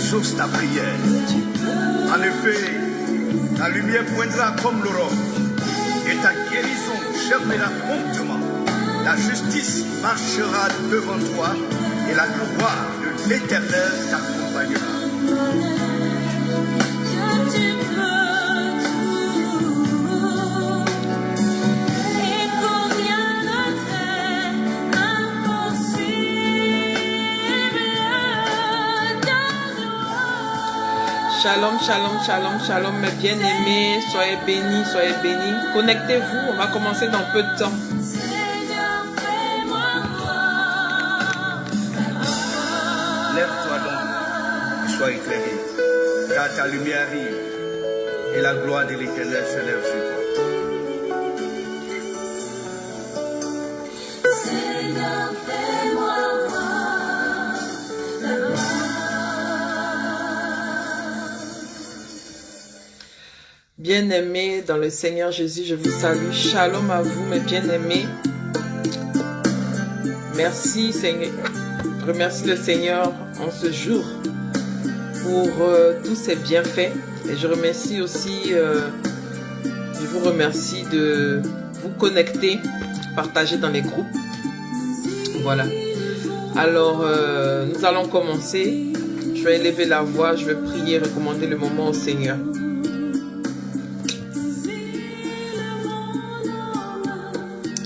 exauce ta prière. En effet, ta lumière poindra comme l'aurore, et ta guérison germera promptement. Ta justice marchera devant toi, et la gloire de l'Éternel t'accompagnera. Shalom, shalom, shalom, shalom, mes bien-aimés, soyez bénis, soyez bénis. Connectez-vous, on va commencer dans peu de temps. Lève-toi donc, sois éclairé, car ta lumière arrive, et la gloire de l'Éternel s'élève sur toi. Bien-aimés dans le Seigneur Jésus, je vous salue. Shalom à vous, mes bien-aimés. Merci, Seigneur. Je remercie le Seigneur en ce jour pour tous ses bienfaits. Et je remercie aussi, je vous remercie de vous connecter, partager dans les groupes. Voilà. Alors, nous allons commencer. Je vais élever la voix, je vais prier, recommander le moment au Seigneur.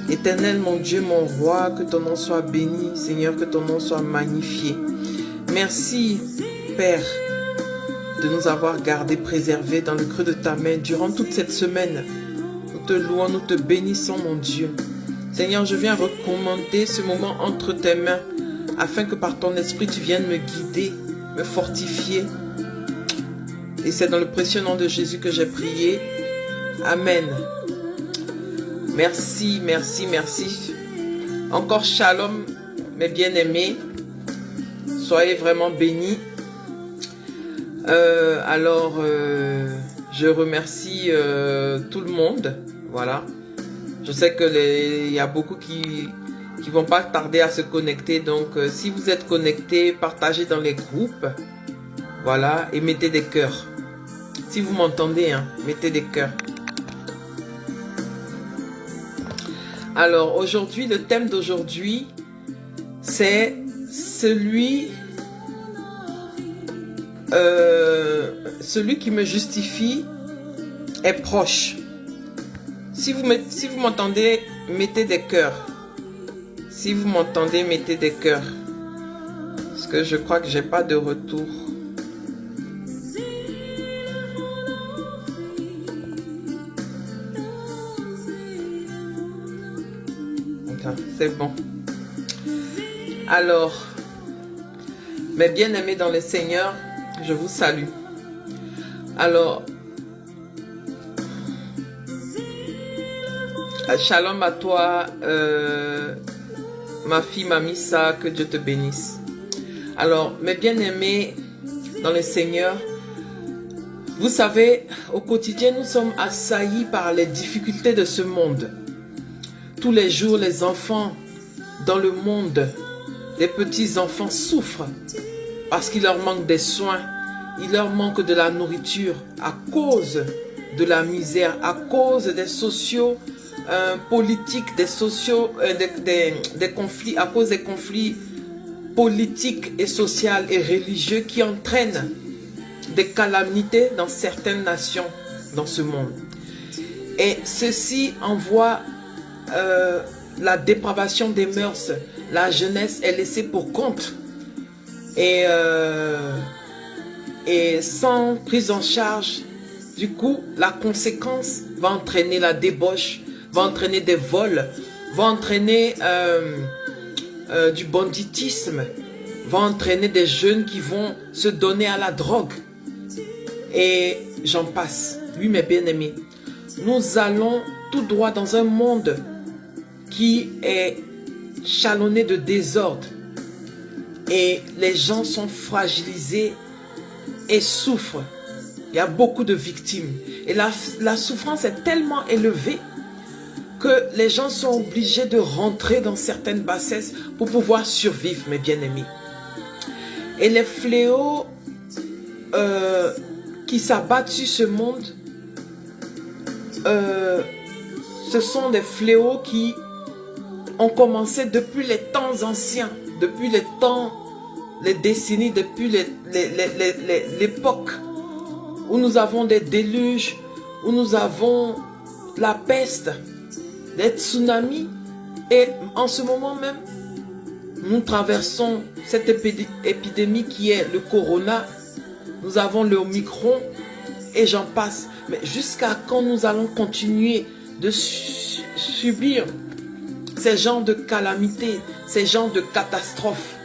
Éternel, mon Dieu, mon roi, que ton nom soit béni, Seigneur, que ton nom soit magnifié. Merci, Père, de nous avoir gardés, préservés dans le creux de ta main durant toute cette semaine. Nous te louons, nous te bénissons, mon Dieu. Seigneur, je viens recommander ce moment entre tes mains, afin que par ton esprit, tu viennes me guider, me fortifier. Et c'est dans le précieux nom de Jésus que j'ai prié. Amen. Merci, merci, merci. Encore shalom, mes bien-aimés. Soyez vraiment bénis. Je remercie tout le monde. Voilà. Je sais que il y a beaucoup qui vont pas tarder à se connecter. Donc, si vous êtes connectés, partagez dans les groupes. Voilà. Et mettez des cœurs. Si vous m'entendez, hein, mettez des cœurs. Alors, aujourd'hui, le thème d'aujourd'hui, c'est celui qui me justifie est proche. Si vous m'entendez, mettez des cœurs. Si vous m'entendez, mettez des cœurs. Parce que je crois que j'ai pas de retour. C'est bon. Alors, mes bien-aimés dans le Seigneur, je vous salue. Alors, shalom à toi, ma fille Mamissa, que Dieu te bénisse. Alors, mes bien-aimés dans le Seigneur, vous savez, au quotidien, nous sommes assaillis par les difficultés de ce monde. Tous les jours, les enfants dans le monde, les petits-enfants souffrent parce qu'il leur manque des soins, il leur manque de la nourriture à cause de la misère, à cause des sociaux politiques, des conflits, à cause des conflits politiques et sociaux et religieux qui entraînent des calamités dans certaines nations dans ce monde. Et ceci envoie la dépravation des mœurs. La jeunesse est laissée pour compte et sans prise en charge. Du coup, la conséquence va entraîner la débauche, va entraîner des vols, va entraîner du banditisme, va entraîner des jeunes qui vont se donner à la drogue. Et j'en passe. Oui, mes bien-aimés, nous allons tout droit dans un monde qui est jalonné de désordre. Et les gens sont fragilisés et souffrent. Il y a beaucoup de victimes. Et la souffrance est tellement élevée que les gens sont obligés de rentrer dans certaines bassesses pour pouvoir survivre, mes bien-aimés. Et les fléaux qui s'abattent sur ce monde, ce sont des fléaux qui ont commencé depuis les temps anciens, depuis les temps, les décennies, depuis l'époque où nous avons des déluges, où nous avons la peste, des tsunamis. Et en ce moment même, nous traversons cette épidémie qui est le corona. Nous avons le Omicron et j'en passe. Mais jusqu'à quand nous allons continuer de subir ces genres de calamités, ces genres de catastrophes?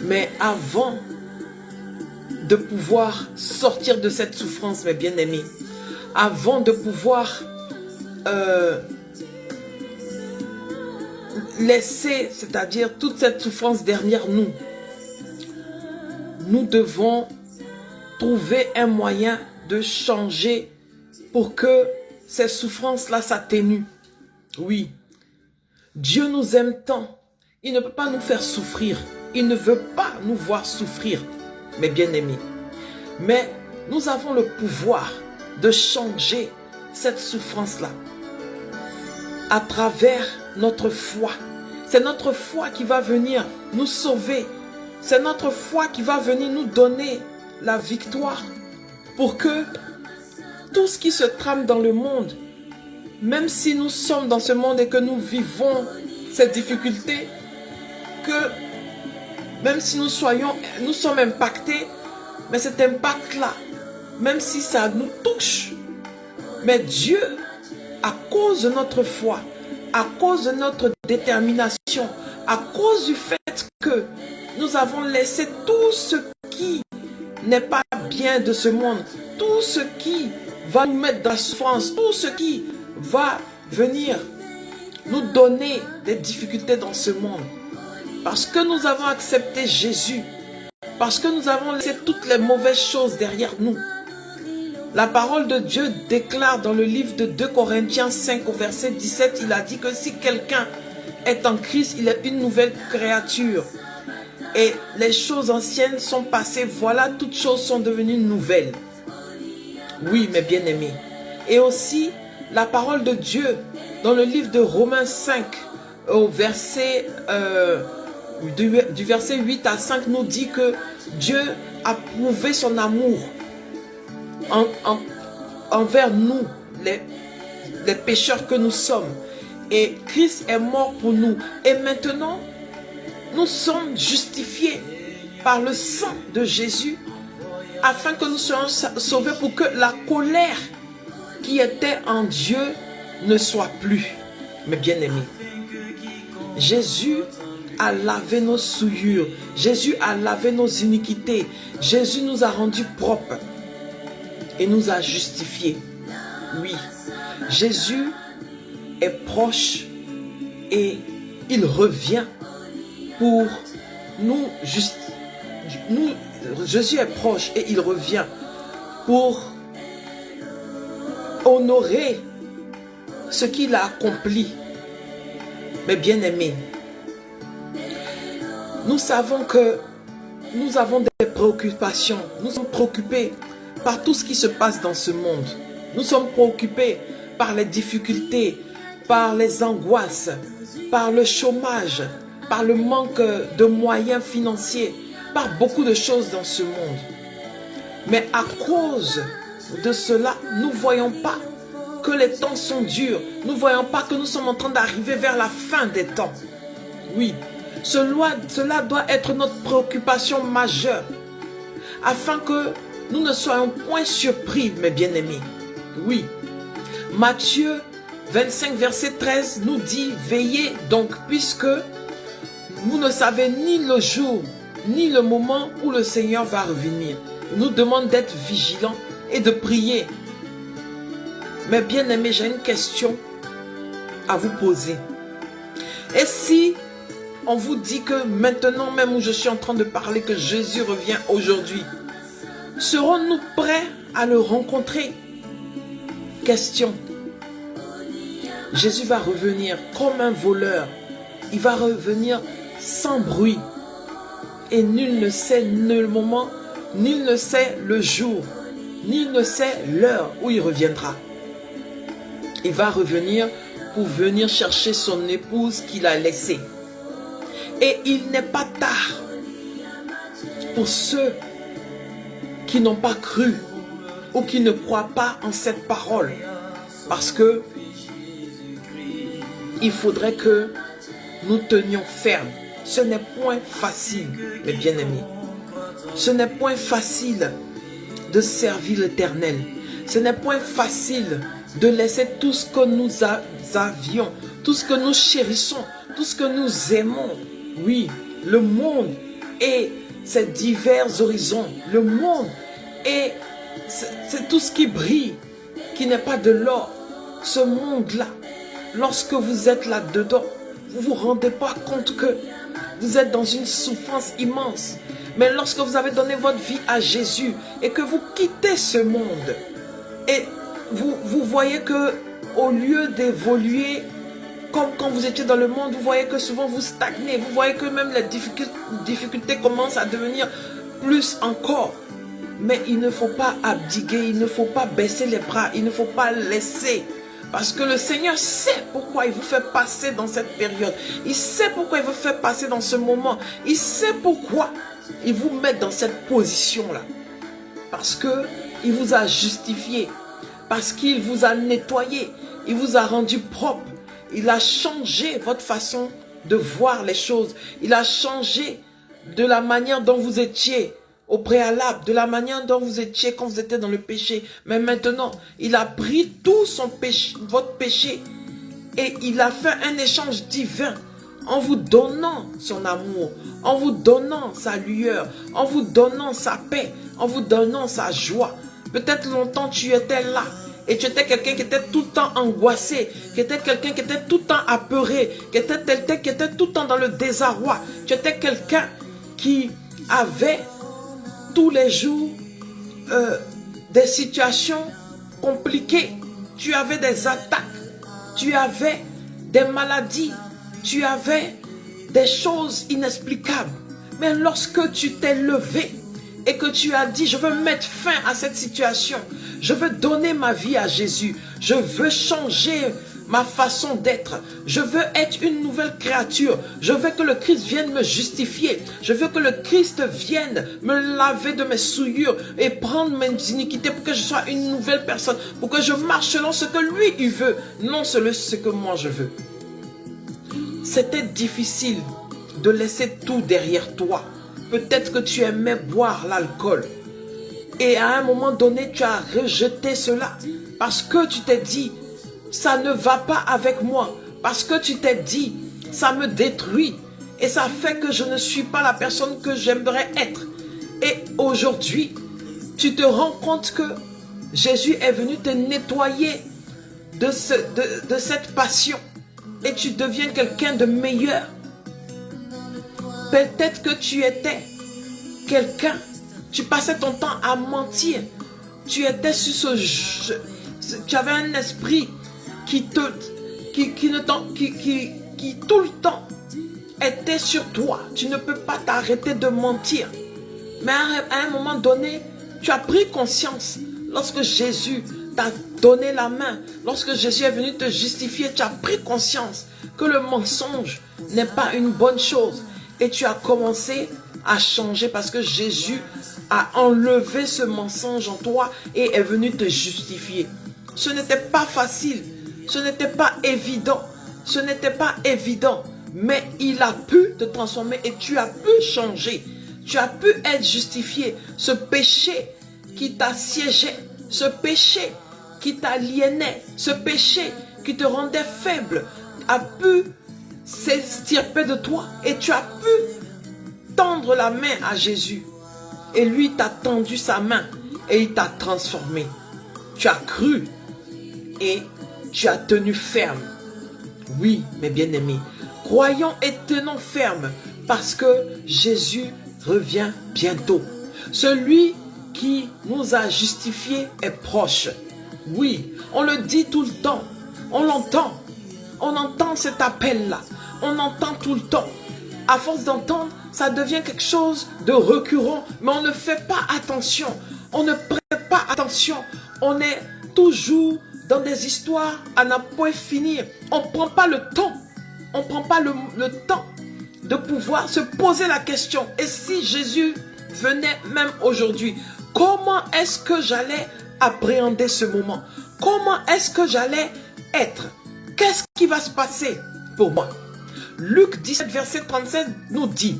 Mais avant de pouvoir sortir de cette souffrance, mes bien-aimés, avant de pouvoir laisser, c'est-à-dire toute cette souffrance derrière nous, nous devons trouver un moyen de changer pour que ces souffrances-là s'atténuent. Oui, Dieu nous aime tant, il ne peut pas nous faire souffrir, il ne veut pas nous voir souffrir, mes bien-aimés. Mais nous avons le pouvoir de changer cette souffrance-là à travers notre foi. C'est notre foi qui va venir nous sauver. C'est notre foi qui va venir nous donner la victoire pour que tout ce qui se trame dans le monde, même si nous sommes dans ce monde et que nous vivons ces difficultés, que même si nous sommes impactés, mais cet impact-là, même si ça nous touche, mais Dieu, à cause de notre foi, à cause de notre détermination, à cause du fait que nous avons laissé tout ce qui n'est pas bien de ce monde, tout ce qui va nous mettre dans la souffrance, tout ce qui va venir nous donner des difficultés dans ce monde. Parce que nous avons accepté Jésus, parce que nous avons laissé toutes les mauvaises choses derrière nous. La parole de Dieu déclare dans le livre de 2 Corinthiens 5 au verset 17, il a dit que si quelqu'un est en Christ, il est une nouvelle créature. Et les choses anciennes sont passées, voilà, toutes choses sont devenues nouvelles. Oui, mes bien-aimés. Et aussi, la parole de Dieu, dans le livre de Romains 5, au verset, du verset 8 à 5, nous dit que Dieu a prouvé son amour envers nous, les pécheurs que nous sommes. Et Christ est mort pour nous. Et maintenant, nous sommes justifiés par le sang de Jésus afin que nous soyons sauvés pour que la colère qui était en Dieu ne soit plus. Mes bien-aimés, Jésus a lavé nos souillures. Jésus a lavé nos iniquités. Jésus nous a rendus propres et nous a justifiés. Oui, Jésus est proche et il revient pour nous Jésus est proche et il revient pour honorer ce qu'il a accompli. Mais bien-aimés, nous savons que nous avons des préoccupations. Nous sommes préoccupés par tout ce qui se passe dans ce monde. Nous sommes préoccupés par les difficultés, par les angoisses, par le chômage, par le manque de moyens financiers, par beaucoup de choses dans ce monde. Mais à cause de cela, nous ne voyons pas que les temps sont durs. Nous ne voyons pas que nous sommes en train d'arriver vers la fin des temps. Oui, cela doit être notre préoccupation majeure, afin que nous ne soyons point surpris, mes bien-aimés. Oui, Matthieu 25, verset 13 nous dit, veillez donc, puisque vous ne savez ni le jour, ni le moment où le Seigneur va revenir. Il nous demande d'être vigilants et de prier. Mais bien-aimés, j'ai une question à vous poser. Et si on vous dit que maintenant même où je suis en train de parler, que Jésus revient aujourd'hui, serons-nous prêts à le rencontrer? Question. Jésus va revenir comme un voleur. Il va revenir sans bruit. Et nul ne sait ni le moment, Nul ne sait le jour, nul ne sait l'heure où il reviendra. Il va revenir pour venir chercher son épouse qu'il a laissée. Et il n'est pas tard pour ceux qui n'ont pas cru ou qui ne croient pas en cette parole. Parce que il faudrait que nous tenions ferme. Ce n'est point facile, mes bien-aimés. Ce n'est point facile de servir l'Éternel. Ce n'est point facile de laisser tout ce que nous avions, tout ce que nous chérissons, tout ce que nous aimons. Oui, le monde et ses divers horizons. Le monde et c'est tout ce qui brille, qui n'est pas de l'or. Ce monde-là, lorsque vous êtes là-dedans, vous ne vous rendez pas compte que vous êtes dans une souffrance immense. Mais lorsque vous avez donné votre vie à Jésus et que vous quittez ce monde, et vous voyez que au lieu d'évoluer comme quand vous étiez dans le monde, vous voyez que souvent vous stagnez. Vous voyez que même les difficultés commencent à devenir plus encore. Mais il ne faut pas abdiguer, il ne faut pas baisser les bras, il ne faut pas laisser. Parce que le Seigneur sait pourquoi il vous fait passer dans cette période. Il sait pourquoi il vous fait passer dans ce moment. Il sait pourquoi il vous met dans cette position-là. Parce qu'il vous a justifié. Parce qu'il vous a nettoyé. Il vous a rendu propre. Il a changé votre façon de voir les choses. Il a changé de la manière dont vous étiez au préalable, de la manière dont vous étiez quand vous étiez dans le péché. Mais maintenant, il a pris tout son péché, votre péché, et il a fait un échange divin en vous donnant son amour, en vous donnant sa lueur, en vous donnant sa paix, en vous donnant sa joie. Peut-être longtemps tu étais là et tu étais quelqu'un qui était tout le temps angoissé, qui était quelqu'un qui était tout le temps apeuré, qui était tout le temps dans le désarroi. Tu étais quelqu'un qui avait tous les jours des situations compliquées. Tu avais des attaques, tu avais des maladies, tu avais des choses inexplicables. Mais lorsque tu t'es levé et que tu as dit, je veux mettre fin à cette situation, je veux donner ma vie à Jésus, je veux changer ma façon d'être, je veux être une nouvelle créature, je veux que le Christ vienne me justifier, je veux que le Christ vienne me laver de mes souillures et prendre mes iniquités pour que je sois une nouvelle personne, pour que je marche selon ce que lui il veut, non selon ce que moi je veux. C'était difficile de laisser tout derrière toi. Peut-être que tu aimais boire l'alcool et à un moment donné tu as rejeté cela parce que tu t'es dit ça ne va pas avec moi, parce que tu t'es dit ça me détruit et ça fait que je ne suis pas la personne que j'aimerais être. Et aujourd'hui tu te rends compte que Jésus est venu te nettoyer de cette passion et tu deviens quelqu'un de meilleur. Peut-être que tu étais quelqu'un, tu passais ton temps à mentir, tu étais sur tu avais un esprit qui tout le temps était sur toi. Tu ne peux pas t'arrêter de mentir. Mais à un moment donné, tu as pris conscience lorsque Jésus t'a donné la main, lorsque Jésus est venu te justifier, tu as pris conscience que le mensonge n'est pas une bonne chose. Et tu as commencé à changer parce que Jésus a enlevé ce mensonge en toi et est venu te justifier. Ce n'était pas facile, ce n'était pas évident, mais il a pu te transformer et tu as pu changer. Tu as pu être justifié. Ce péché qui t'assiégeait, ce péché qui t'aliénait, ce péché qui te rendait faible, a pu s'extirper de toi et tu as pu tendre la main à Jésus et lui t'a tendu sa main et il t'a transformé. Tu as cru et tu as tenu ferme. Oui, mes bien-aimés, croyons et tenons ferme parce que Jésus revient bientôt. Celui qui nous a justifiés est proche. Oui, on le dit tout le temps, on l'entend. On entend cet appel-là. On entend tout le temps. À force d'entendre, ça devient quelque chose de récurrent, mais on ne fait pas attention. On ne prête pas attention. On est toujours dans des histoires à n'en point finir. On ne prend pas le temps. On ne prend pas le temps de pouvoir se poser la question. Et si Jésus venait même aujourd'hui, comment est-ce que j'allais appréhender ce moment? Comment est-ce que j'allais être? Qu'est-ce qui va se passer pour moi? Luc 17, verset 37 nous dit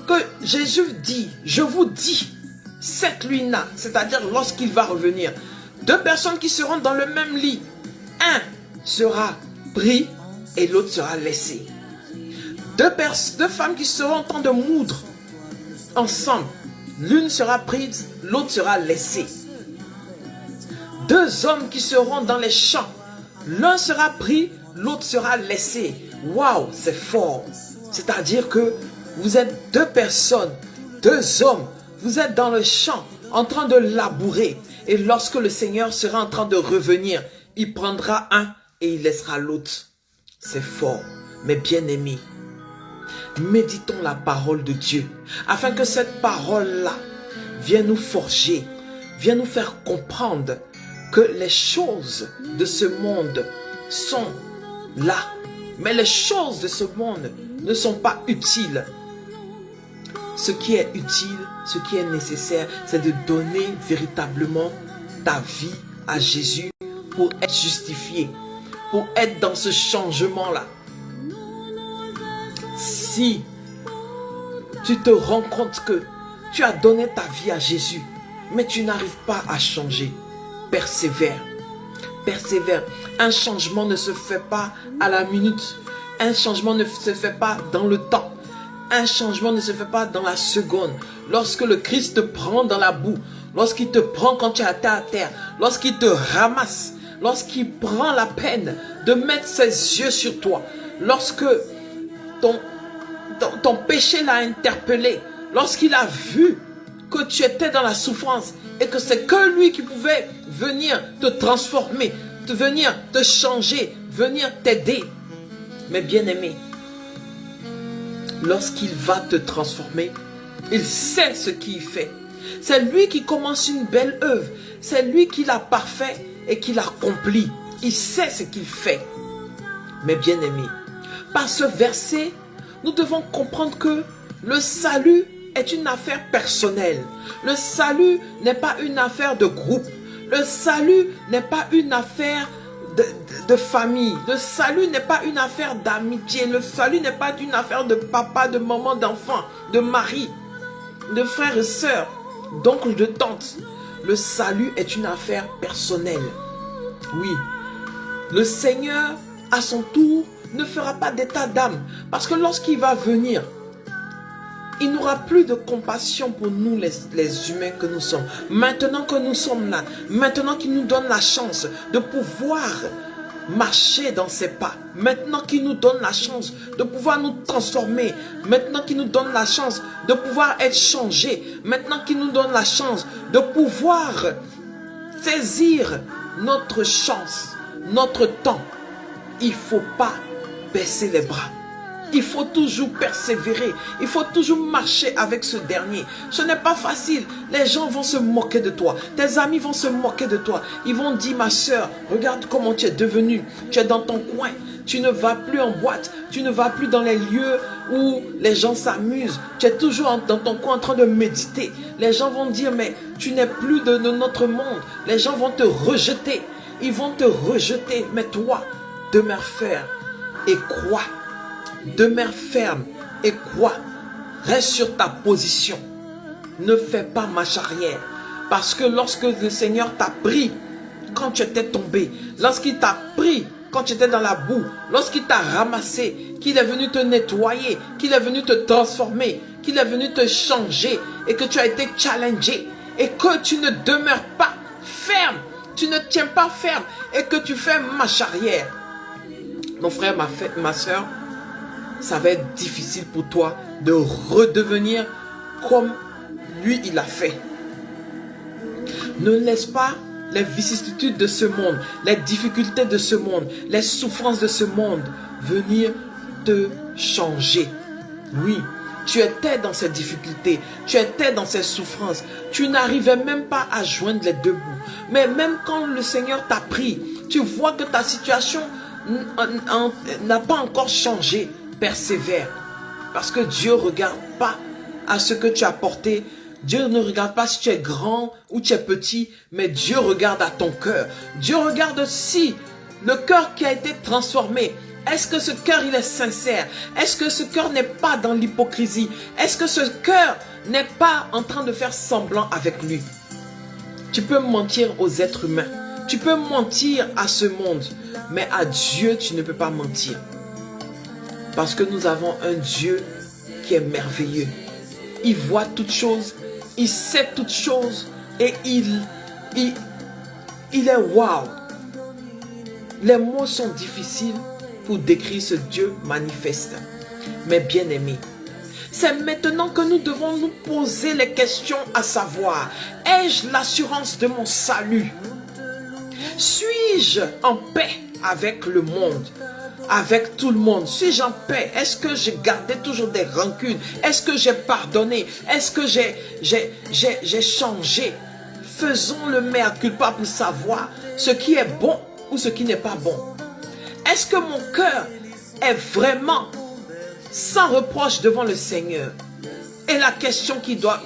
que Jésus dit, je vous dis, cette nuit-là, c'est-à-dire lorsqu'il va revenir, 2 personnes qui seront dans le même lit, un sera pris et l'autre sera laissé. 2 femmes qui seront en train de moudre ensemble, l'une sera prise, l'autre sera laissée. 2 hommes qui seront dans les champs, l'un sera pris, l'autre sera laissé. Waouh, c'est fort. C'est-à-dire que vous êtes 2 personnes, 2 hommes, vous êtes dans le champ en train de labourer. Et lorsque le Seigneur sera en train de revenir, il prendra un et il laissera l'autre. C'est fort, mais bien aimé. Méditons la parole de Dieu, afin que cette parole-là vienne nous forger, vienne nous faire comprendre que les choses de ce monde sont là, mais les choses de ce monde ne sont pas utiles. Ce qui est utile, ce qui est nécessaire, c'est de donner véritablement ta vie à Jésus pour être justifié, pour être dans ce changement-là. Si tu te rends compte que tu as donné ta vie à Jésus, mais tu n'arrives pas à changer, persévère. Persévère. Un changement ne se fait pas à la minute. Un changement ne se fait pas dans le temps. Un changement ne se fait pas dans la seconde. Lorsque le Christ te prend dans la boue, lorsqu'il te prend quand tu es à terre, lorsqu'il te ramasse, lorsqu'il prend la peine de mettre ses yeux sur toi, lorsque ton péché l'a interpellé, lorsqu'il a vu que tu étais dans la souffrance et que c'est que lui qui pouvait venir te transformer, venir te changer, venir t'aider. Mais bien aimé, lorsqu'il va te transformer, il sait ce qu'il fait. C'est lui qui commence une belle œuvre. C'est lui qui l'a parfait et qui l'accomplit. Il sait ce qu'il fait. Mais bien aimé, par ce verset, nous devons comprendre que le salut est une affaire personnelle. Le salut n'est pas une affaire de groupe. Le salut n'est pas une affaire de famille. Le salut n'est pas une affaire d'amitié. Le salut n'est pas une affaire de papa, de maman, d'enfant, de mari, de frères et sœurs, d'oncles, de tantes. Le salut est une affaire personnelle. Oui, le Seigneur, à son tour, ne fera pas d'état d'âme. Parce que lorsqu'il va venir, il n'aura plus de compassion pour nous les humains que nous sommes. Maintenant que nous sommes là, maintenant qu'il nous donne la chance de pouvoir marcher dans ses pas, maintenant qu'il nous donne la chance de pouvoir nous transformer, maintenant qu'il nous donne la chance de pouvoir être changé, maintenant qu'il nous donne la chance de pouvoir saisir notre chance, notre temps, il ne faut pas baisser les bras. Il faut toujours persévérer. Il faut toujours marcher avec ce dernier. Ce n'est pas facile. Les gens vont se moquer de toi. Tes amis vont se moquer de toi. Ils vont dire, ma soeur, regarde comment tu es devenue. Tu es dans ton coin. Tu ne vas plus en boîte. Tu ne vas plus dans les lieux où les gens s'amusent. Tu es toujours dans ton coin en train de méditer. Les gens vont dire, mais tu n'es plus de notre monde. Les gens vont te rejeter. Ils vont te rejeter. Mais toi, demeure ferme et crois. Demeure ferme et crois. Reste sur ta position. Ne fais pas marche arrière. Parce que lorsque le Seigneur t'a pris quand tu étais tombé, lorsqu'il t'a pris quand tu étais dans la boue, lorsqu'il t'a ramassé, qu'il est venu te nettoyer, qu'il est venu te transformer, qu'il est venu te changer et que tu as été challengé et que tu ne demeures pas ferme, tu ne tiens pas ferme et que tu fais marche arrière. Mon frère, ma soeur, ça va être difficile pour toi de redevenir comme lui, il a fait. Ne laisse pas les vicissitudes de ce monde, les difficultés de ce monde, les souffrances de ce monde venir te changer. Oui, tu étais dans ces difficultés, tu étais dans ces souffrances, tu n'arrivais même pas à joindre les deux bouts. Mais même quand le Seigneur t'a pris, tu vois que ta situation n'a pas encore changé. Persévère. Parce que Dieu ne regarde pas à ce que tu as porté. Dieu ne regarde pas si tu es grand ou tu es petit, mais Dieu regarde à ton cœur. Dieu regarde si le cœur qui a été transformé, est-ce que ce cœur il est sincère? Est-ce que ce cœur n'est pas dans l'hypocrisie? Est-ce que ce cœur n'est pas en train de faire semblant avec lui? Tu peux mentir aux êtres humains. Tu peux mentir à ce monde. Mais à Dieu, tu ne peux pas mentir. Parce que nous avons un Dieu qui est merveilleux. Il voit toutes choses. Il sait toutes choses. Et il est wow. Les mots sont difficiles pour décrire ce Dieu manifeste. Mais bien aimé, c'est maintenant que nous devons nous poser les questions à savoir, ai-je l'assurance de mon salut? Suis-je en paix avec le monde, avec tout le monde? Suis-je en paix? Est-ce que j'ai gardé toujours des rancunes? Est-ce que j'ai pardonné? Est-ce que j'ai changé? Faisons le mea culpa pour savoir ce qui est bon ou ce qui n'est pas bon. Est-ce que mon cœur est vraiment sans reproche devant le Seigneur? Et la question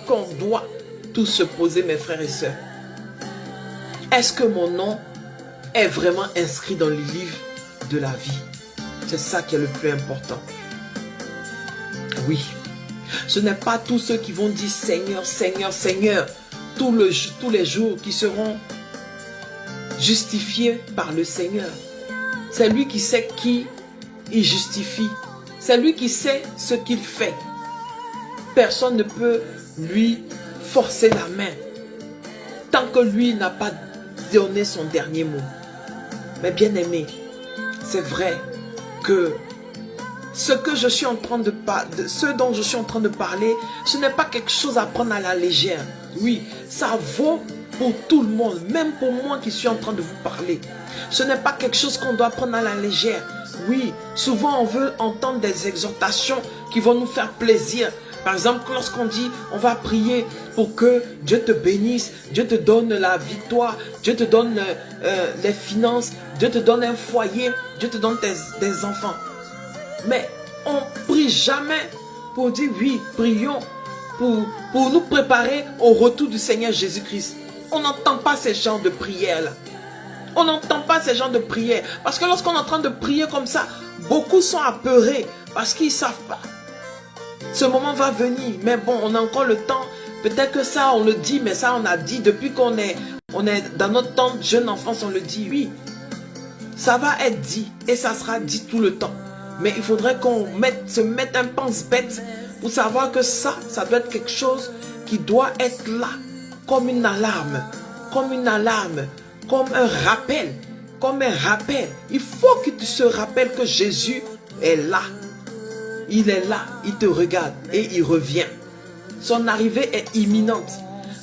qu'on doit tous se poser, mes frères et sœurs. Est-ce que mon nom est vraiment inscrit dans le livre de la vie? C'est ça qui est le plus important. Oui. Ce n'est pas tous ceux qui vont dire Seigneur, Seigneur, Seigneur tous les jours qui seront justifiés par le Seigneur. C'est lui qui sait qui il justifie. C'est lui qui sait ce qu'il fait. Personne ne peut lui forcer la main tant que lui n'a pas donné son dernier mot. Mais bien aimé, c'est vrai que ce dont je suis en train de parler, ce n'est pas quelque chose à prendre à la légère. Oui, ça vaut pour tout le monde, même pour moi qui suis en train de vous parler. Ce n'est pas quelque chose qu'on doit prendre à la légère. Oui, souvent on veut entendre des exhortations qui vont nous faire plaisir. Par exemple, lorsqu'on dit, on va prier pour que Dieu te bénisse, Dieu te donne la victoire, Dieu te donne les finances, Dieu te donne un foyer, Dieu te donne des enfants. Mais on ne prie jamais pour dire, oui, prions pour nous préparer au retour du Seigneur Jésus-Christ. On n'entend pas ces genres de prières-là. On n'entend pas ces genres de prières. Parce que lorsqu'on est en train de prier comme ça, beaucoup sont apeurés parce qu'ils ne savent pas. Ce moment va venir, mais bon, on a encore le temps. Peut-être que ça, on le dit, mais ça, on a dit depuis qu'on est dans notre temps de jeune enfance, on le dit, oui. Ça va être dit et ça sera dit tout le temps. Mais il faudrait qu'on se mette un pense-bête pour savoir que ça doit être quelque chose qui doit être là, comme une alarme, comme un rappel, Il faut que tu se rappelles que Jésus est là. Il est là, il te regarde et il revient. Son arrivée est imminente.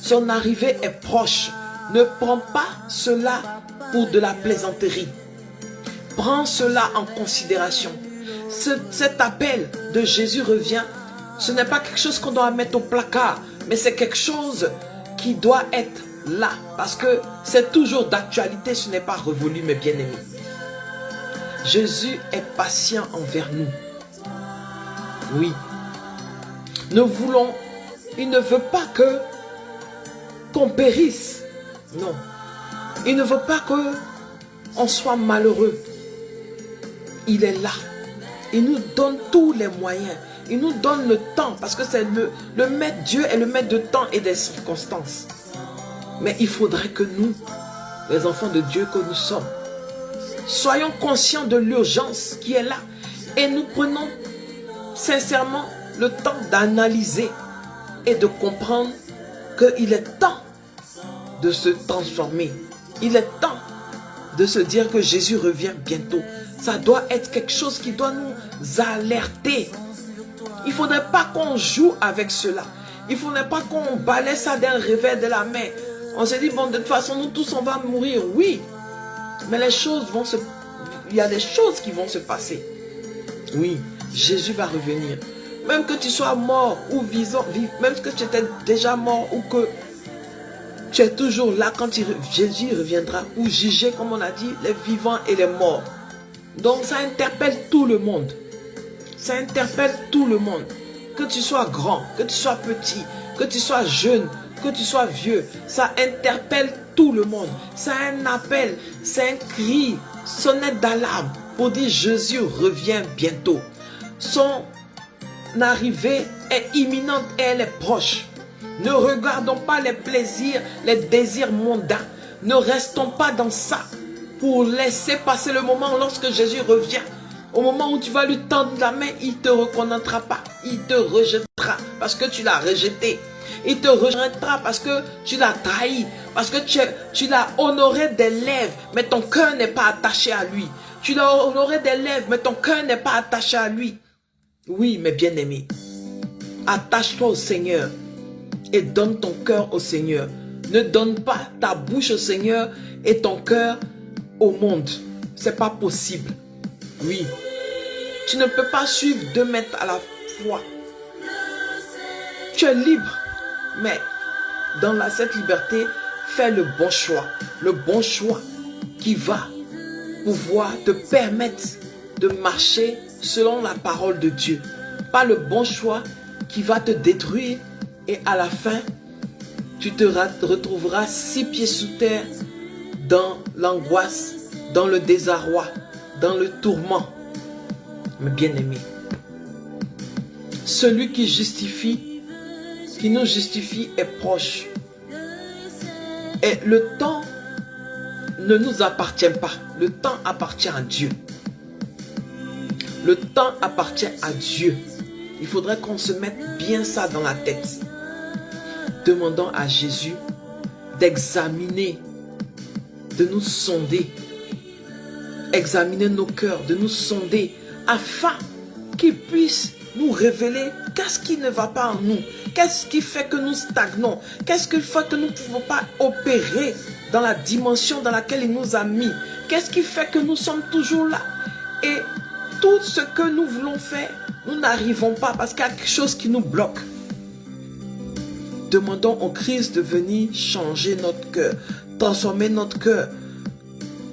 Son arrivée est proche. Ne prends pas cela pour de la plaisanterie. Prends cela en considération. Cet appel de Jésus revient, ce n'est pas quelque chose qu'on doit mettre au placard, mais c'est quelque chose qui doit être là. Parce que c'est toujours d'actualité, ce n'est pas révolu, mes bien-aimés. Jésus est patient envers nous. Oui. Il ne veut pas qu'on périsse. Non. Il ne veut pas qu'on soit malheureux. Il est là. Il nous donne tous les moyens. Il nous donne le temps. Parce que c'est le maître. Dieu est le maître de temps et des circonstances. Mais il faudrait que nous, les enfants de Dieu que nous sommes, soyons conscients de l'urgence qui est là. Et nous prenons sincèrement le temps d'analyser et de comprendre qu'il est temps de se transformer. Il est temps de se dire que Jésus revient bientôt. Ça doit être quelque chose qui doit nous alerter. Il ne faudrait pas qu'on joue avec cela. Il ne faudrait pas qu'on balaie ça d'un revers de la main. On se dit, bon, de toute façon, nous tous, on va mourir. Oui, mais il y a des choses qui vont se passer. Oui, Jésus va revenir. même que tu sois mort ou vivant, même que tu étais déjà mort ou que tu es toujours là quand Jésus reviendra ou juger, comme on a dit, les vivants et les morts. Donc ça interpelle tout le monde. Ça interpelle tout le monde. Que tu sois grand, que tu sois petit, que tu sois jeune, que tu sois vieux, ça interpelle tout le monde. C'est un appel, c'est un cri, sonnette d'alarme pour dire Jésus revient bientôt. Son arrivée est imminente et elle est proche. Ne regardons pas les plaisirs, les désirs mondains. Ne restons pas dans ça pour laisser passer le moment lorsque Jésus revient. Au moment où tu vas lui tendre la main, il ne te reconnaîtra pas. Il te rejettera parce que tu l'as rejeté. Il te rejettera parce que tu l'as trahi. Parce que tu l'as honoré des lèvres, mais ton cœur n'est pas attaché à lui. Tu l'as honoré des lèvres, mais ton cœur n'est pas attaché à lui. Oui, mes bien-aimés, attache-toi au Seigneur et donne ton cœur au Seigneur. Ne donne pas ta bouche au Seigneur et ton cœur au monde. C'est pas possible. Oui, tu ne peux pas suivre 2 maîtres à la fois. Tu es libre, mais dans cette liberté, fais le bon choix. Le bon choix qui va pouvoir te permettre de marcher selon la parole de Dieu. Pas le bon choix qui va te détruire et à la fin, tu te retrouveras 6 pieds sous terre dans l'angoisse, dans le désarroi, dans le tourment. Mes bien-aimés, celui qui nous justifie est proche. Et le temps ne nous appartient pas. Le temps appartient à Dieu. Le temps appartient à Dieu. Il faudrait qu'on se mette bien ça dans la tête. Demandons à Jésus d'examiner, de nous sonder, examiner nos cœurs, de nous sonder, afin qu'il puisse nous révéler qu'est-ce qui ne va pas en nous, qu'est-ce qui fait que nous stagnons, qu'est-ce qui fait que nous ne pouvons pas opérer dans la dimension dans laquelle il nous a mis, qu'est-ce qui fait que nous sommes toujours là. Et tout ce que nous voulons faire, nous n'arrivons pas parce qu'il y a quelque chose qui nous bloque. Demandons au Christ de venir changer notre cœur, transformer notre cœur,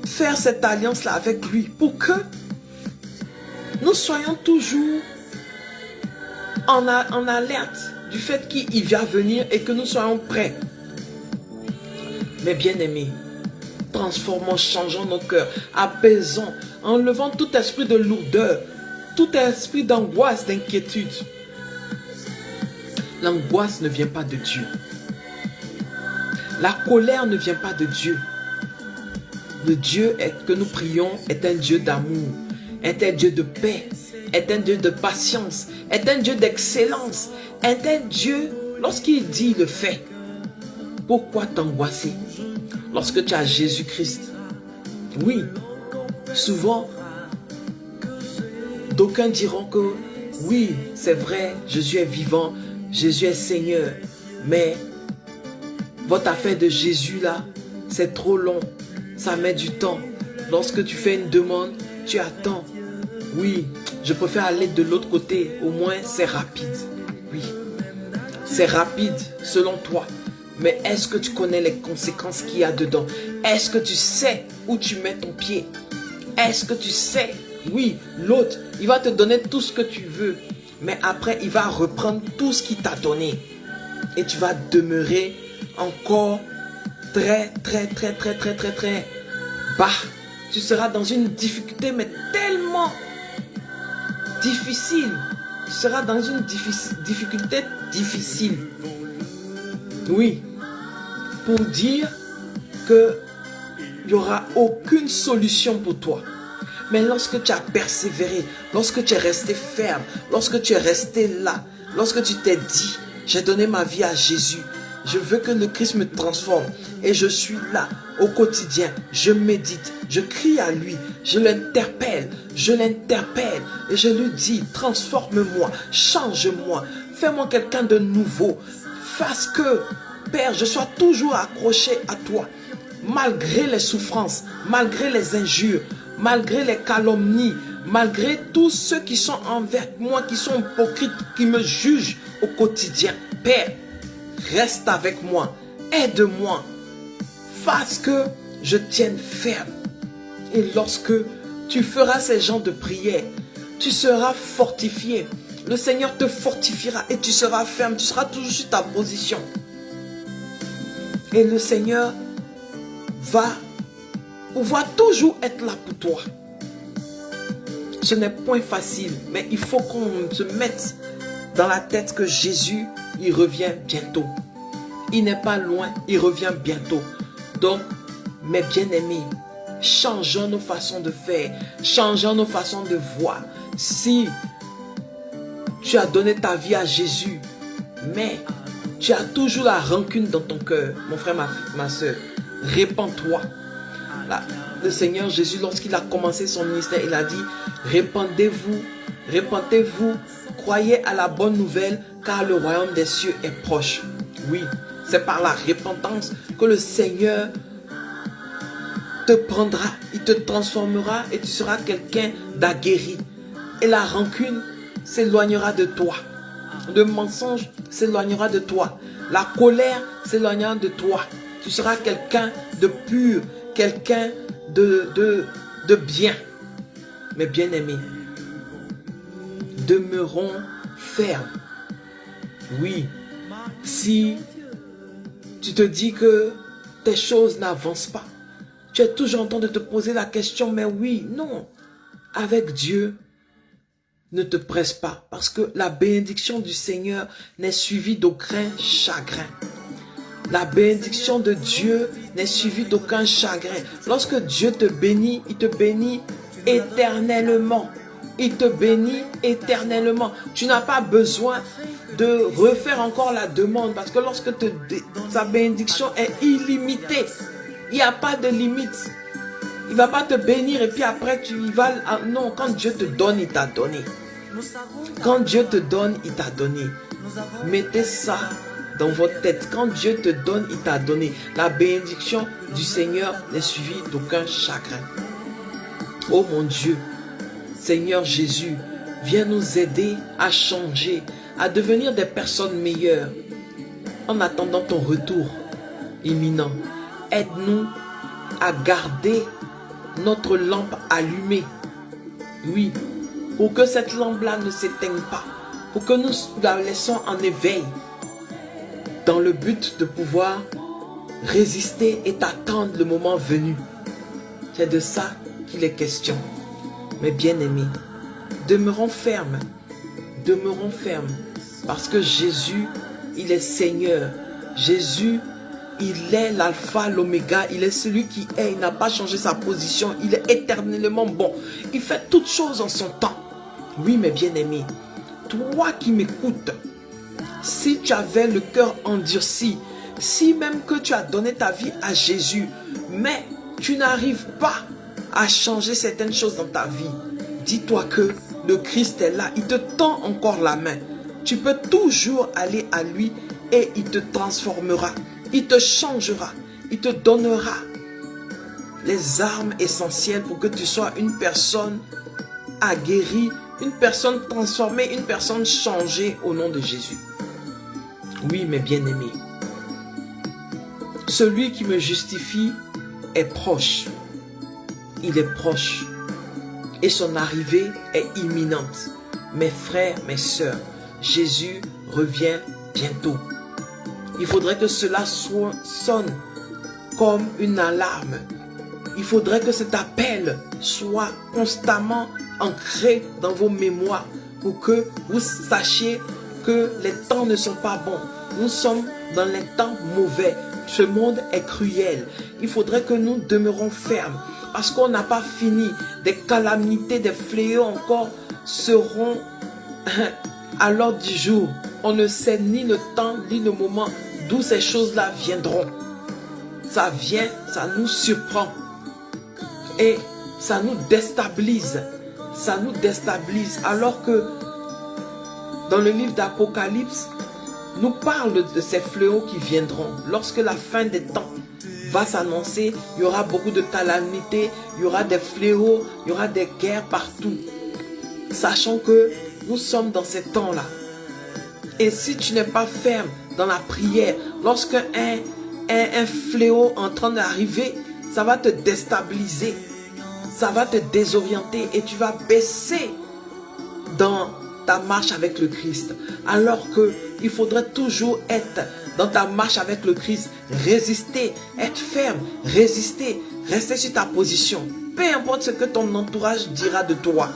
faire cette alliance-là avec lui pour que nous soyons toujours en alerte du fait qu'il va venir et que nous soyons prêts. Mais bien-aimés, transformons, changeons nos cœurs, apaisons, enlevons tout esprit de lourdeur, tout esprit d'angoisse, d'inquiétude. L'angoisse ne vient pas de Dieu. La colère ne vient pas de Dieu. Le Dieu que nous prions est un Dieu d'amour, est un Dieu de paix, est un Dieu de patience, est un Dieu d'excellence, est un Dieu, lorsqu'il dit, il le fait. Pourquoi t'angoisser lorsque tu as Jésus-Christ? Oui, souvent, d'aucuns diront que oui, c'est vrai, Jésus est vivant, Jésus est Seigneur, mais votre affaire de Jésus là, c'est trop long, ça met du temps. Lorsque tu fais une demande, tu attends. Oui, je préfère aller de l'autre côté, au moins c'est rapide. Oui, c'est rapide selon toi. Mais est-ce que tu connais les conséquences qu'il y a dedans? Est-ce que tu sais où tu mets ton pied? Est-ce que tu sais? Oui, l'autre, il va te donner tout ce que tu veux. Mais après, il va reprendre tout ce qu'il t'a donné. Et tu vas demeurer encore très bas. Tu seras dans une difficulté, mais tellement difficile. Tu seras dans une difficulté difficile. Oui. Pour dire qu'il n'y aura aucune solution pour toi. Mais lorsque tu as persévéré, lorsque tu es resté ferme, lorsque tu es resté là, lorsque tu t'es dit, j'ai donné ma vie à Jésus, je veux que le Christ me transforme et je suis là au quotidien, je médite, je crie à lui, je l'interpelle et je lui dis, transforme-moi, change-moi, fais-moi quelqu'un de nouveau, fasse que, Père, je sois toujours accroché à toi, malgré les souffrances, malgré les injures, malgré les calomnies, Malgré tous ceux qui sont envers moi, qui sont hypocrites, qui me jugent au quotidien. Père, reste avec moi. Aide-moi. Fasse que je tienne ferme. Et lorsque tu feras ces genres de prières, tu seras fortifié. Le Seigneur te fortifiera et tu seras ferme. Tu seras toujours sur ta position. Et le Seigneur va pouvoir toujours être là pour toi. Ce n'est point facile, mais il faut qu'on se mette dans la tête que Jésus, il revient bientôt. Il n'est pas loin, il revient bientôt. Donc, mes bien-aimés, changeons nos façons de faire, changeons nos façons de voir. Si tu as donné ta vie à Jésus, mais tu as toujours la rancune dans ton cœur, mon frère, ma soeur, répands-toi. Le Seigneur Jésus, lorsqu'il a commencé son ministère, il a dit, répandez-vous, croyez à la bonne nouvelle, car le royaume des cieux est proche. Oui, c'est par la repentance que le Seigneur te prendra, il te transformera et tu seras quelqu'un d'aguerri. Et la rancune s'éloignera de toi. Le mensonge s'éloignera de toi. La colère s'éloignera de toi. Tu seras quelqu'un de pur, quelqu'un de bien. Mes bien-aimés, demeurons fermes. Oui, si tu te dis que tes choses n'avancent pas, tu es toujours en train de te poser la question, mais oui, non, avec Dieu, ne te presse pas, parce que la bénédiction du Seigneur n'est suivie d'aucun chagrin. La bénédiction de Dieu n'est suivie d'aucun chagrin. Lorsque Dieu te bénit, il te bénit éternellement. Il te bénit éternellement. Tu n'as pas besoin de refaire encore la demande, parce que lorsque sa bénédiction est illimitée, il n'y a pas de limite. Il ne va pas te bénir et puis après tu y vas. Non, quand Dieu te donne, il t'a donné. Quand Dieu te donne, il t'a donné. Mettez ça dans votre tête. Quand Dieu te donne, il t'a donné. La bénédiction du Seigneur n'est suivie d'aucun chagrin. Oh mon Dieu, Seigneur Jésus, viens nous aider à changer, à devenir des personnes meilleures en attendant ton retour imminent. Aide-nous à garder notre lampe allumée. Oui, pour que cette lampe-là ne s'éteigne pas, pour que nous la laissons en éveil, dans le but de pouvoir résister et attendre le moment venu. C'est de ça qu'il est question. Mes bien-aimés, demeurons fermes, parce que Jésus, il est Seigneur. Jésus, il est l'alpha, l'oméga, il est celui qui est, il n'a pas changé sa position, il est éternellement bon. Il fait toutes choses en son temps. Oui, mes bien-aimés, toi qui m'écoutes, si tu avais le cœur endurci, si même que tu as donné ta vie à Jésus, mais tu n'arrives pas à changer certaines choses dans ta vie, dis-toi que le Christ est là, il te tend encore la main. Tu peux toujours aller à lui et il te transformera. Il te changera, il te donnera les armes essentielles pour que tu sois une personne aguerrie, une personne transformée, une personne changée au nom de Jésus. Oui, mes bien-aimés, celui qui me justifie est proche. Il est proche et son arrivée est imminente. Mes frères, mes sœurs, Jésus revient bientôt. Il faudrait que cela sonne comme une alarme. Il faudrait que cet appel soit constamment ancré dans vos mémoires pour que vous sachiez que les temps ne sont pas bons. Nous sommes dans les temps mauvais. Ce monde est cruel. Il faudrait que nous demeurons fermes parce qu'on n'a pas fini. Des calamités, des fléaux encore seront à l'ordre du jour. On ne sait ni le temps ni le moment d'où ces choses-là viendront. Ça vient, ça nous surprend. Et ça nous déstabilise. Ça nous déstabilise. Alors que dans le livre d'Apocalypse, nous parle de ces fléaux qui viendront. Lorsque la fin des temps va s'annoncer, il y aura beaucoup de calamités, il y aura des fléaux, il y aura des guerres partout. sachant que nous sommes dans ces temps-là. Et si tu n'es pas ferme dans la prière, lorsque un fléau est en train d'arriver, ça va te déstabiliser, ça va te désorienter et tu vas baisser dans ta marche avec le Christ. Alors qu'il faudrait toujours être dans ta marche avec le Christ, résister, être ferme, résister, rester sur ta position. Peu importe ce que ton entourage dira de toi,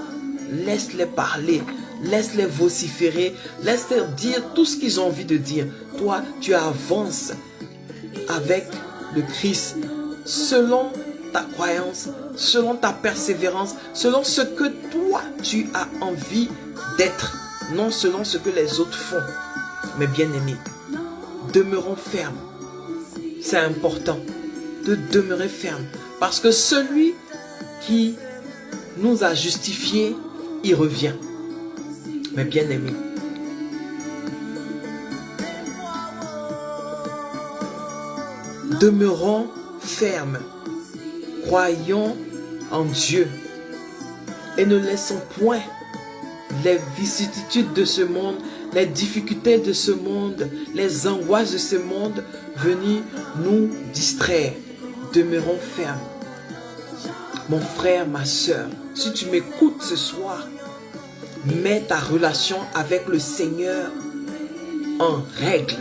laisse-les parler, laisse-les vociférer, laisse-les dire tout ce qu'ils ont envie de dire. Toi, tu avances avec le Christ selon ta croyance, selon ta persévérance, selon ce que toi tu as envie d'être, non selon ce que les autres font. Mais bien aimés, demeurons fermes. C'est important de demeurer ferme parce que celui qui nous a justifiés, il revient. Mais bien aimés, demeurons fermes, croyons en Dieu et ne laissons point les vicissitudes de ce monde, les difficultés de ce monde, les angoisses de ce monde venir nous distraire. Demeurons fermes. Mon frère, ma soeur, si tu m'écoutes ce soir, mets ta relation avec le Seigneur en règle,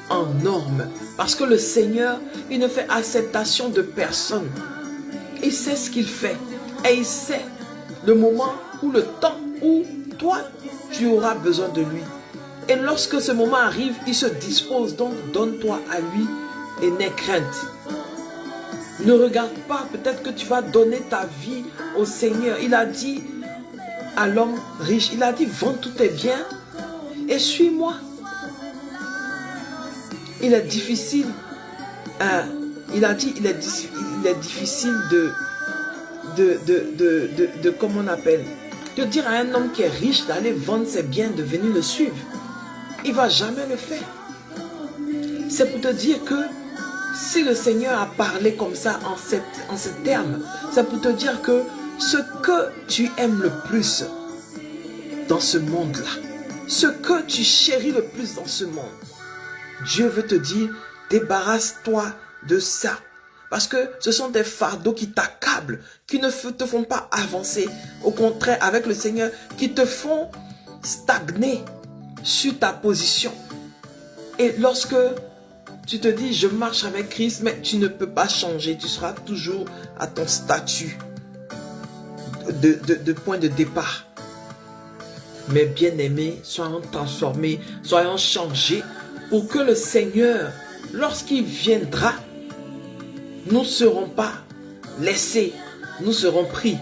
en norme. Parce que le Seigneur, il ne fait acceptation de personne. Il sait ce qu'il fait. Et il sait le moment ou le temps où toi, tu auras besoin de lui. Et lorsque ce moment arrive, il se dispose. Donc, donne-toi à lui et n'aie crainte. Ne regarde pas, peut-être que tu vas donner ta vie au Seigneur. Il a dit à l'homme riche, il a dit, vends tous tes biens et suis-moi. Il est difficile, il a dit, il est difficile de comment on appelle, de dire à un homme qui est riche d'aller vendre ses biens, de venir le suivre. Il ne va jamais le faire. C'est pour te dire que si le Seigneur a parlé comme ça en ces termes, c'est pour te dire que ce que tu aimes le plus dans ce monde-là, ce que tu chéris le plus dans ce monde, Dieu veut te dire, débarrasse-toi de ça. Parce que ce sont des fardeaux qui t'accablent, qui ne te font pas avancer. Au contraire, avec le Seigneur, qui te font stagner sur ta position. Et lorsque tu te dis, je marche avec Christ, mais tu ne peux pas changer. Tu seras toujours à ton statut de point de départ. Mais bien aimés, soyons transformés, soyons changés pour que le Seigneur, lorsqu'il viendra, nous ne serons pas laissés, nous serons pris.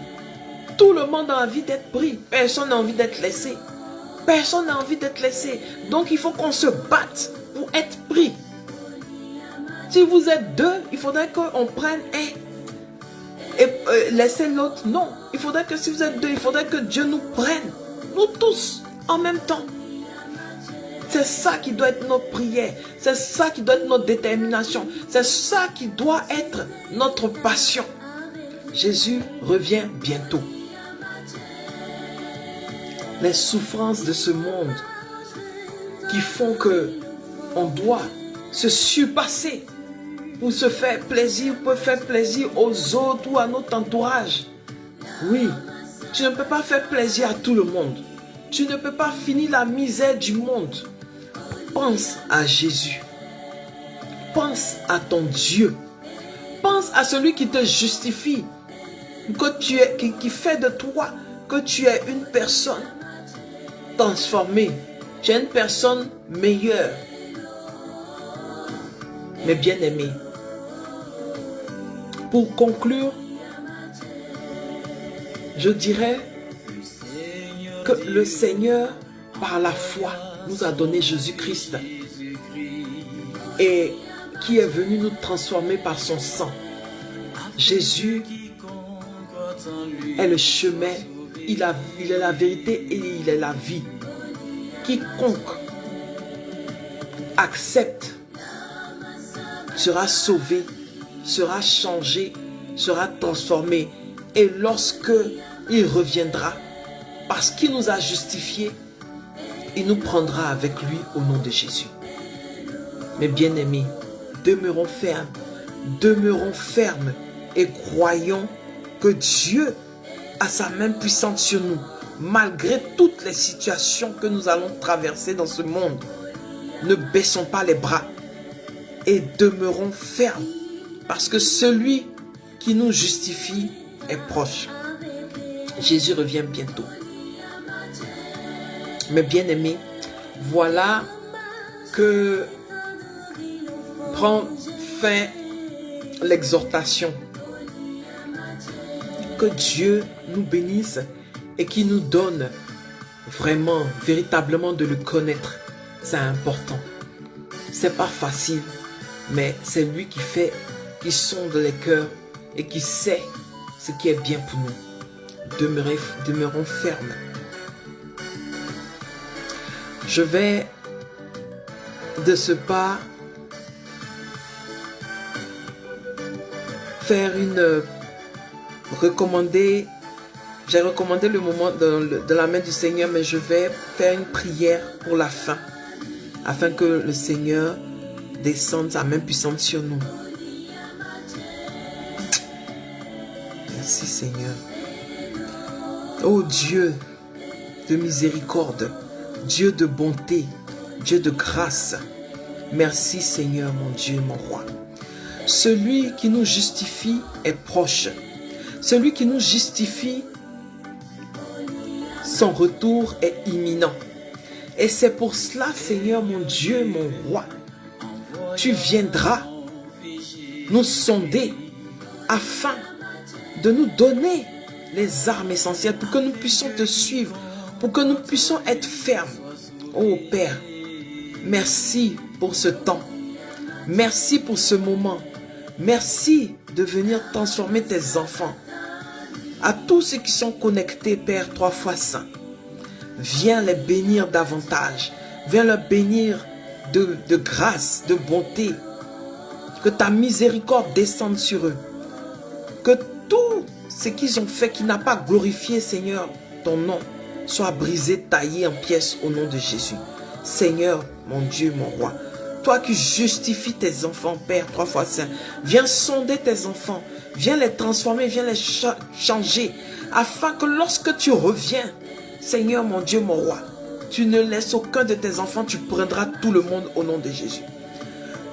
Tout le monde a envie d'être pris, personne n'a envie d'être laissé. Personne n'a envie d'être laissé. Donc il faut qu'on se batte pour être pris. Si vous êtes deux, il faudrait qu'on prenne un et laisser l'autre. Non, il faudrait que si vous êtes deux, il faudrait que Dieu nous prenne, nous tous, en même temps. C'est ça qui doit être notre prière. C'est ça qui doit être notre détermination. C'est ça qui doit être notre passion. Jésus revient bientôt. Les souffrances de ce monde qui font que on doit se surpasser pour se faire plaisir, pour faire plaisir aux autres ou à notre entourage. Oui, tu ne peux pas faire plaisir à tout le monde. Tu ne peux pas finir la misère du monde. Pense à Jésus. Pense à ton Dieu. Pense à celui qui te justifie, qui fait de toi que tu es une personne transformée. Tu es une personne meilleure. Mais bien aimé, pour conclure, je dirais que le Seigneur, par la foi, nous a donné Jésus-Christ et qui est venu nous transformer par son sang. Jésus est le chemin, il est la vérité et il est la vie. Quiconque accepte sera sauvé, sera changé, sera transformé. Et lorsque il reviendra, parce qu'il nous a justifiés, il nous prendra avec lui au nom de Jésus. Mes bien-aimés, demeurons fermes et croyons que Dieu a sa main puissante sur nous, malgré toutes les situations que nous allons traverser dans ce monde. Ne baissons pas les bras et demeurons fermes, parce que celui qui nous justifie est proche. Jésus revient bientôt. Mes bien-aimés, voilà que prend fin l'exhortation. Que Dieu nous bénisse et qu'il nous donne vraiment, véritablement de le connaître. C'est important. C'est pas facile, mais c'est lui qui fait, qui sonde les cœurs et qui sait ce qui est bien pour nous. Demeurons fermes. Je vais de ce pas faire j'ai recommandé le moment de la main du Seigneur, mais je vais faire une prière pour la fin, afin que le Seigneur descende sa main puissante sur nous. Merci Seigneur. Oh Dieu de miséricorde, Dieu de bonté, Dieu de grâce, merci Seigneur mon Dieu, mon roi. Celui qui nous justifie est proche. Celui qui nous justifie, son retour est imminent. Et c'est pour cela, Seigneur mon Dieu, mon roi, tu viendras nous sonder afin de nous donner les armes essentielles pour que nous puissions te suivre, pour que nous puissions être fermes. Oh Père, merci pour ce temps. Merci pour ce moment. Merci de venir transformer tes enfants. À tous ceux qui sont connectés, Père, 3 fois saint, viens les bénir davantage. Viens les bénir de grâce, de bonté. Que ta miséricorde descende sur eux. Que tout ce qu'ils ont fait qui n'a pas glorifié, Seigneur, ton nom, soit brisé, taillé en pièces au nom de Jésus. Seigneur, mon Dieu, mon roi, toi qui justifies tes enfants, Père, 3 fois saint, viens sonder tes enfants, viens les transformer, viens les changer, afin que lorsque tu reviens, Seigneur, mon Dieu, mon roi, tu ne laisses aucun de tes enfants, tu prendras tout le monde au nom de Jésus.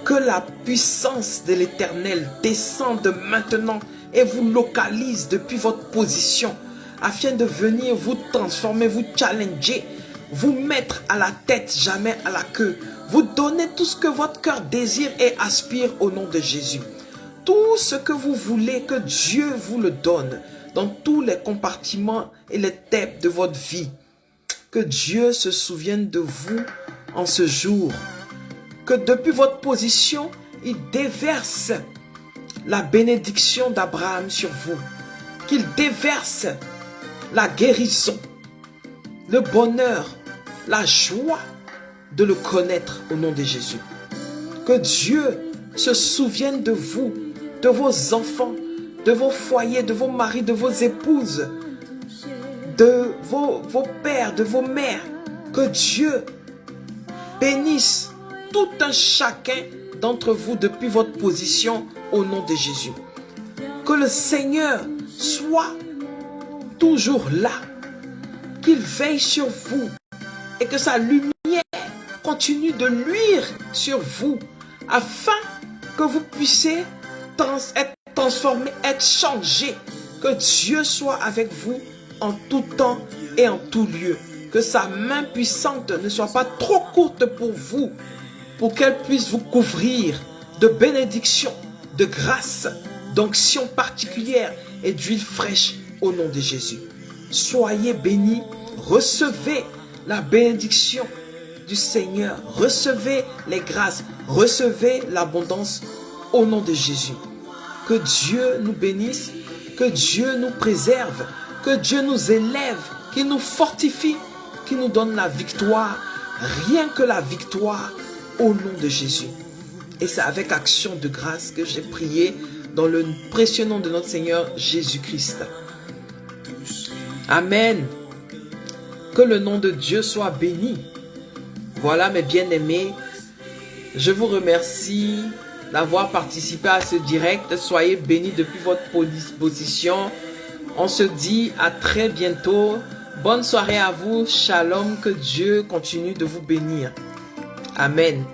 Que la puissance de l'Éternel descende maintenant et vous localise depuis votre position, afin de venir vous transformer, vous challenger, vous mettre à la tête, jamais à la queue. Vous donnez tout ce que votre cœur désire et aspire au nom de Jésus. Tout ce que vous voulez, que Dieu vous le donne dans tous les compartiments et les thèmes de votre vie. Que Dieu se souvienne de vous en ce jour. Que depuis votre position, il déverse la bénédiction d'Abraham sur vous. Qu'il déverse la guérison, le bonheur, la joie de le connaître au nom de Jésus. Que Dieu se souvienne de vous, de vos enfants, de vos foyers, de vos maris, de vos épouses, de vos pères, de vos mères. Que Dieu bénisse tout un chacun d'entre vous depuis votre position au nom de Jésus. Que le Seigneur soit toujours là, qu'il veille sur vous et que sa lumière continue de luire sur vous afin que vous puissiez être transformés, être changés. Que Dieu soit avec vous en tout temps et en tout lieu. Que sa main puissante ne soit pas trop courte pour vous, pour qu'elle puisse vous couvrir de bénédictions, de grâce, d'onction particulière et d'huile fraîche au nom de Jésus. Soyez bénis, recevez la bénédiction du Seigneur, recevez les grâces, recevez l'abondance au nom de Jésus. Que Dieu nous bénisse, que Dieu nous préserve, que Dieu nous élève, qu'il nous fortifie, qu'il nous donne la victoire, rien que la victoire au nom de Jésus. Et c'est avec action de grâce que j'ai prié dans le précieux nom de notre Seigneur Jésus-Christ. Amen. Que le nom de Dieu soit béni. Voilà mes bien-aimés. Je vous remercie d'avoir participé à ce direct. Soyez bénis depuis votre position. On se dit à très bientôt. Bonne soirée à vous. Shalom. Que Dieu continue de vous bénir. Amen.